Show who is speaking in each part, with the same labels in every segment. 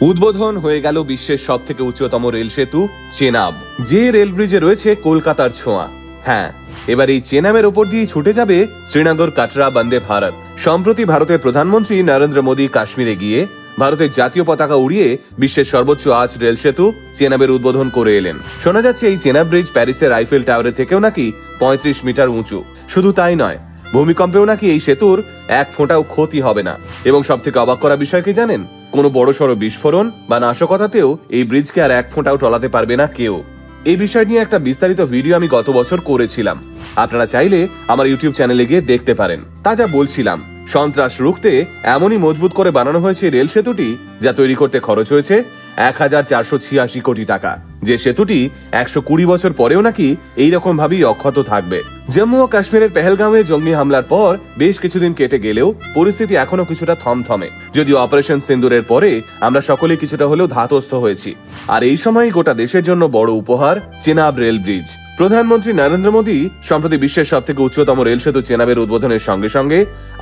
Speaker 1: উদ্বোধন হয়ে গেল বিশ্বের সবথেকে উচ্চতম রেল সেতু চেনাব, যে রেল ব্রিজে রয়েছে কলকাতার ছোঁয়া। হ্যাঁ, এবার এই চেনাবের ওপর দিয়ে ছুটে যাবে শ্রীনগর কাটরা বন্দে ভারত। সম্প্রতি ভারতের প্রধানমন্ত্রী নরেন্দ্র মোদী কাশ্মীরে গিয়ে ভারতের জাতীয় পতাকা উড়িয়ে বিশ্বের সর্বোচ্চ আজ রেল সেতু চেনাবের উদ্বোধন করে এলেন। শোনা যাচ্ছে এই চেনাব ব্রিজ প্যারিসের আইফেল টাওয়ারের থেকেও নাকি ৩৫ মিটার উঁচু। শুধু তাই নয়, ভূমিকম্পেও নাকি এই সেতুর এক ফোঁটাও ক্ষতি হবে না। এবং সবথেকে অবাক করা বিষয় কি জানেন? কোনো বড়সড় বিস্ফোরণ বা নাশকতাতেও এই ব্রিজকে আর এক ফোঁটাও টলাতে পারবে না কেউ। এই বিষয় নিয়ে একটা বিস্তারিত ভিডিও আমি গত বছর করেছিলাম, আপনারা চাইলে আমার ইউটিউব চ্যানেলে গিয়ে দেখতে পারেন। তা যা বলছিলাম, সন্ত্রাস রুখতে এমনই মজবুত করে বানানো হয়েছে রেল সেতুটি, যা তৈরি করতে খরচ হয়েছে ১,৪৮৬ কোটি টাকা। যে সেতুটি ১২০ বছর পরেও নাকি এইরকম ভাবেই অক্ষত থাকবে। জম্মু ও কাশ্মীরের পেহেলগাঁওয়ে জঙ্গি হামলার পর বেশ কিছুদিন কেটে গেলেও পরিস্থিতি এখনো কিছুটা থমথমে। যদিও অপারেশন সিন্দুরের পরে আমরা সকলে কিছুটা হলেও ধাতস্থ হয়েছি। আর এই সময় গোটা দেশের জন্য বড় উপহার চেনাব রেল ব্রিজ। প্রধানমন্ত্রী নরেন্দ্র মোদী সম্প্রতি বিশ্বের সবথেকে উচ্চতম রেল সেতু চেনাবের উদ্বোধনের সঙ্গে সঙ্গে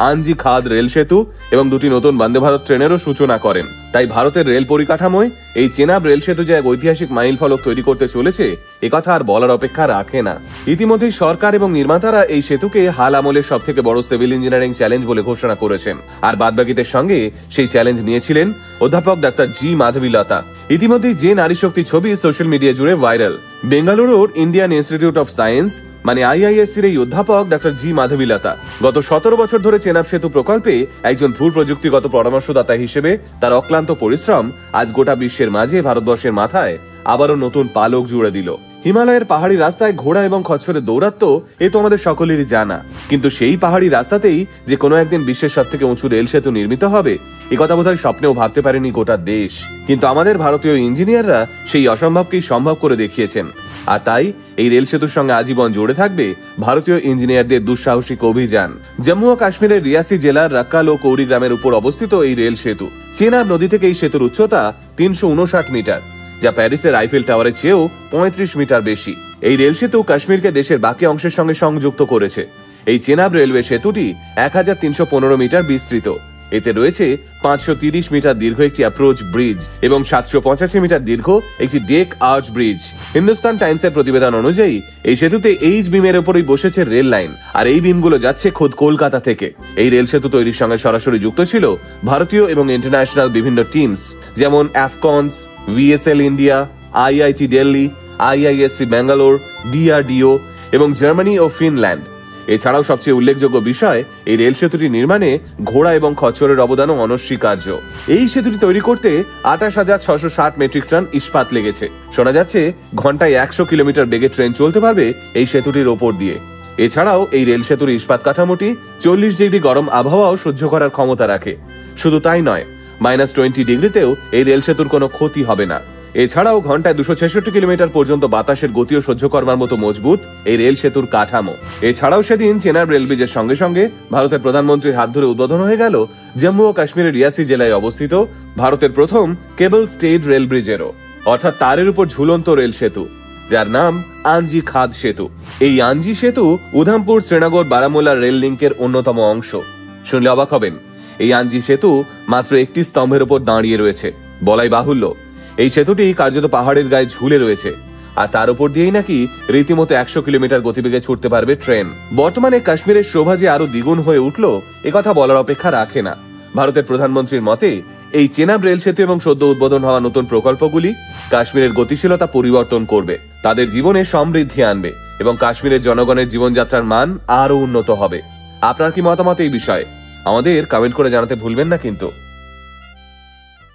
Speaker 1: আঞ্জি খাদ রেল সেতু এবং দুটি নতুন বন্দে ভারত ট্রেনেরও সূচনা করেন। তাই ভারতের রেল পরিকাঠামোয় এই চেনাব রেল সেতু যে এক ঐতিহাসিক মাইল ফলক তৈরি করতে চলেছে, একথা আর বলার অপেক্ষা রাখে না। ইতিমধ্যেই সরকার এবং নির্মাতারা এই সেতুকে হাল আমলের সবথেকে বড় সিভিল ইঞ্জিনিয়ারিং চ্যালেঞ্জ বলে ঘোষণা করেছেন। আর বাদবাকিদের সঙ্গে সেই চ্যালেঞ্জ নিয়েছিলেন অধ্যাপক ডাক্তার জি মাধবীলতা। ইতিমধ্যেই যে নারী শক্তি ছবি সোশ্যাল মিডিয়া জুড়ে ভাইরাল। বেঙ্গালুরুর ইন্ডিয়ান ইনস্টিটিউট অফ সায়েন্স মানে IISc-র এই অধ্যাপক ডাক্তার জি মাধবীলতা গত ১৭ বছর ধরে চেনাব সেতু প্রকল্পে একজন ভূ প্রযুক্তিগত পরামর্শদাতা হিসেবে তার অক্লান্ত পরিশ্রম আজ গোটা বিশ্বের মাঝে ভারতবর্ষের মাথায় আবারও নতুন পালক জুড়ে দিল। হিমালয়ের পাহাড়ি রাস্তায় ঘোড়া এবং খচ্চরের দৌরাত্ম্য এ তো আমাদের সকলেরই জানা, কিন্তু সেই পাহাড়ি রাস্তাতেই যে কোনো একদিন বিশ্বের সবথেকে উঁচু রেল সেতু নির্মিত হবে, একথা বোধহয় স্বপ্নেও ভাবতে পারেনি গোটা দেশ। কিন্তু আমাদের ভারতীয় ইঞ্জিনিয়াররা সেই অসম্ভবকেই সম্ভব করে দেখিয়েছেন। আর তাই এই রেল সেতুর সঙ্গে আজীবন জুড়ে থাকবে ভারতীয় ইঞ্জিনিয়ারদের দুঃসাহসিক অভিযান। জম্মু ও কাশ্মীরের রিয়াসি জেলার রাক্কাল ও কৌরি গ্রামের উপর অবস্থিত এই রেল সেতু। চেনাব নদী থেকে এই সেতুর উচ্চতা ৩৫৯ মিটার, যা প্যারিসের আইফেল টাওয়ারের চেয়েও ৩৫ মিটার বেশি। এই রেল সেতু কাশ্মীরকে দেশের বাকি অংশের সঙ্গে সংযুক্ত করেছে। এই চেনাব রেলওয়ে সেতুটি ১,৩১৫ মিটার বিস্তৃত। এতে রয়েছে ৫৩০ মিটার দীর্ঘ একটি অ্যাপ্রোচ ব্রিজ এবং ৭৮৫ মিটার দীর্ঘ একটি ডেক আর্চ ব্রিজ। হিন্দুস্তান টাইমসের প্রতিবেদন অনুযায়ী এই সেতুতে এইচ বিমের উপরই বসেছে রেল লাইন, আর এই বিমগুলো যাচ্ছে খোদ কলকাতা থেকে। এই রেল সেতু তৈরির সঙ্গে সরাসরি যুক্ত ছিল ভারতীয় এবং ইন্টারন্যাশনাল বিভিন্ন টিমস, যেমন অ্যাফকনস, VSL India, IIT Delhi, IISc Bangalore, DRDO এবং জার্মানি ও ফিনল্যান্ড। এছাড়াও সবচেয়ে উল্লেখযোগ্য বিষয়, এই রেল সেতুটি নির্মাণে ঘোড়া এবং খচ্চরের অবদানও অনস্বীকার্য। এই সেতুটি তৈরি করতে ২৮,৬৬০ মেট্রিক টন ইস্পাত লেগেছে। শোনা যাচ্ছে ঘন্টায় ১০০ কিলোমিটার বেগে ট্রেন চলতে পারবে এই সেতুটির ওপর দিয়ে। এছাড়াও এই রেল সেতুর ইস্পাত কাঠামোটি ৪০ ডিগ্রি গরম আবহাওয়াও সহ্য করার ক্ষমতা রাখে। শুধু তাই নয়, -20 ডিগ্রিতেও এই রেল সেতুর কোনো ক্ষতি হবে না। এছাড়াও ঘন্টায় ২৬৬ কিলোমিটার পর্যন্ত বাতাসের গতিও সহ্য করবার মতো মজবুত এই রেল সেতুর কাঠামো। এছাড়াও সেদিন চেনাব রেল ব্রিজের সঙ্গে সঙ্গে ভারতের প্রধানমন্ত্রীর হাত ধরে উদ্বোধন হয়ে গেল জম্মু ও কাশ্মীরের রিয়াসি জেলায় অবস্থিত ভারতের প্রথম কেবল স্টেড রেল ব্রিজেরও, অর্থাৎ তারের উপর ঝুলন্ত রেল সেতু, যার নাম আঞ্জি খাদ সেতু। এই আঞ্জি সেতু উধামপুর, শ্রীনগর, বারামুল্লা রেল লিঙ্কের অন্যতম অংশ। শুনলে অবাক হবেন, এই আঞ্জি সেতু মাত্র একটি স্তম্ভের উপর দাঁড়িয়ে রয়েছে। বলাই বাহুল্য, এই সেতুটি কার্যত পাহাড়ের গায়ে ঝুলে রয়েছে, আর তার উপর দিয়েই নাকি রীতিমতো ১০০ কিলোমিটার গতিবেগে ছুটতে পারবে ট্রেন। বর্তমানে কাশ্মীরের শোভা যে আরো দ্বিগুণ হয়ে উঠল, একথা বলার অপেক্ষা রাখে না। ভারতের প্রধানমন্ত্রীর মতে এই চেনাব রেল সেতু এবং সদ্য উদ্বোধন হওয়া নতুন প্রকল্পগুলি কাশ্মীরের গতিশীলতা পরিবর্তন করবে, তাদের জীবনে সমৃদ্ধি আনবে এবং কাশ্মীরের জনগণের জীবনযাত্রার মান আরো উন্নত হবে। আপনার কি মতামত এই বিষয়ে? আমাদের কমেন্ট করে জানাতে ভুলবেন না কিন্তু।